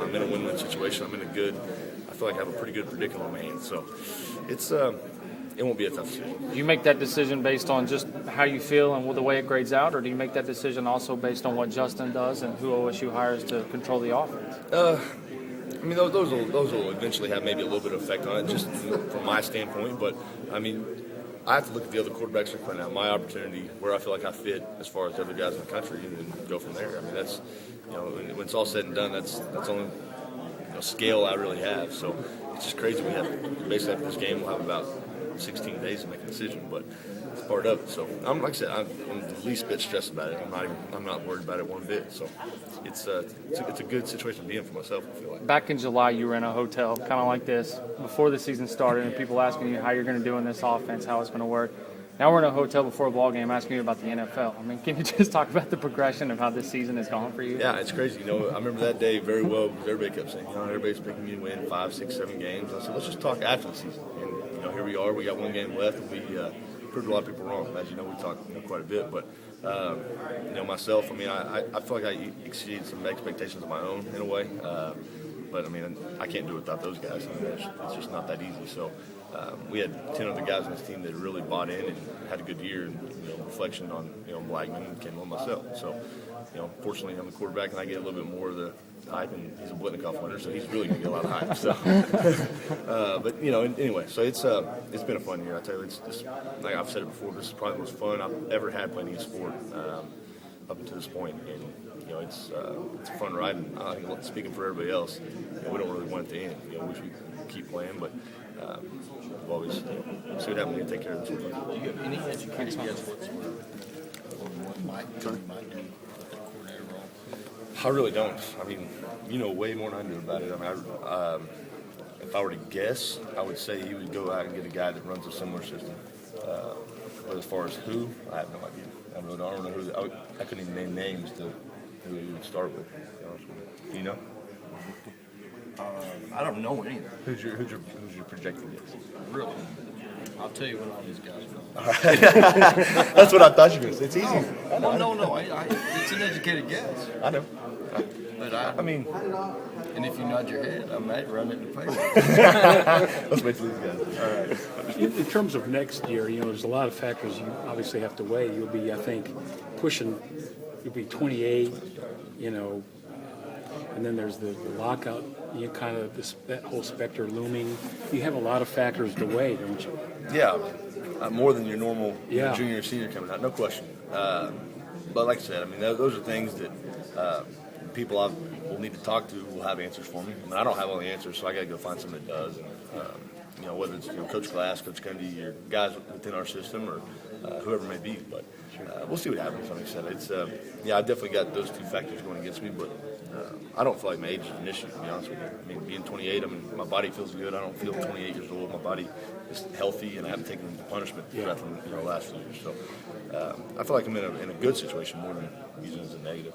I'm in a win-win situation. I feel like I have a pretty good predicament on my hands. So it won't be a tough decision. Do you make that decision based on just how you feel and the way it grades out, or do you make that decision also based on what Justin does and who OSU hires to control the offense? I mean, those will eventually have maybe a little bit of effect on it, just from my standpoint. But I mean, I have to look at the other quarterbacks right now, my opportunity, where I feel like I fit as far as the other guys in the country, and then go from there. I mean, that's, when it's all said and done, that's the only scale I really have. So it's just crazy. Basically after this game, we'll have about 16 days to make a decision, but it's part of it. So like I said, I'm the least bit stressed about it. I'm not worried about it one bit. So it's a good situation to be in for myself, I feel like. Back in July, you were in a hotel kind of like this before the season started, and people asking you how you're going to do in this offense, how it's going to work. Now we're in a hotel before a ball game asking you about the NFL. I mean, can you just talk about the progression of how this season has gone for you? Yeah, it's crazy. I remember that day very well because everybody kept saying, everybody's picking me to win 5, 6, 7 games. I said, let's just talk after the season. And here we are. We got one game left, and we proved a lot of people wrong. As you know, we talked quite a bit, but myself, I mean, I feel like I exceeded some expectations of my own in a way. But I mean, I can't do it without those guys. I mean, it's just not that easy. So we had 10 other guys on this team that really bought in and had a good year. And reflection on Blackman and Kendall and myself. So fortunately, I'm the quarterback, and I get a little bit more of the hype. And he's a Blitnikoff winner, so he's really going to get a lot of hype. So, but anyway, so it's been a fun year. I tell you, it's just like I've said it before. This is probably the most fun I've ever had playing a sport up until this point. And it's a fun ride, and I think speaking for everybody else, we don't really want it to end. We wish we could keep playing, but we'll always see what happens and take care of this one. Do you have any educated guess whatsoever on what Mike might do with that coordinator role? I really don't. I mean, way more than I do about it. I mean, if I were to guess, I would say he would go out and get a guy that runs a similar system. But as far as who, I have no idea. I don't know who. I couldn't even name names to who he would start with. Do you know? I don't know anything. Who's your projected guess? Really? I'll tell you when all these guys go. All right. That's what I thought you were going to say. It's easy. No. It's an educated guess. I know. But I mean, and if you nod your head, I might run it in the paper. let's wait till these guys. All right. In terms of next year, there's a lot of factors you obviously have to weigh. You'll be, I think, you'll be 28, and then there's the lockout, kind of that whole specter looming. You have a lot of factors to weigh, don't you? Yeah, more than your normal junior or senior coming out, no question. But like I said, I mean, those are things that people I will need to talk to will have answers for me. I mean, I don't have all the answers, so I got to go find someone that does. And, whether it's Coach Glass, Coach Gundy, or guys within our system, or whoever it may be. But we'll see what happens. Like I said, it's I definitely got those two factors going against me, but I don't feel like my age is an issue, to be honest with you. I mean, being 28, my body feels good. I don't feel 28 years old. My body is healthy, and I haven't taken the punishment throughout the last few years. So I feel like I'm in a good situation more than using it as a negative.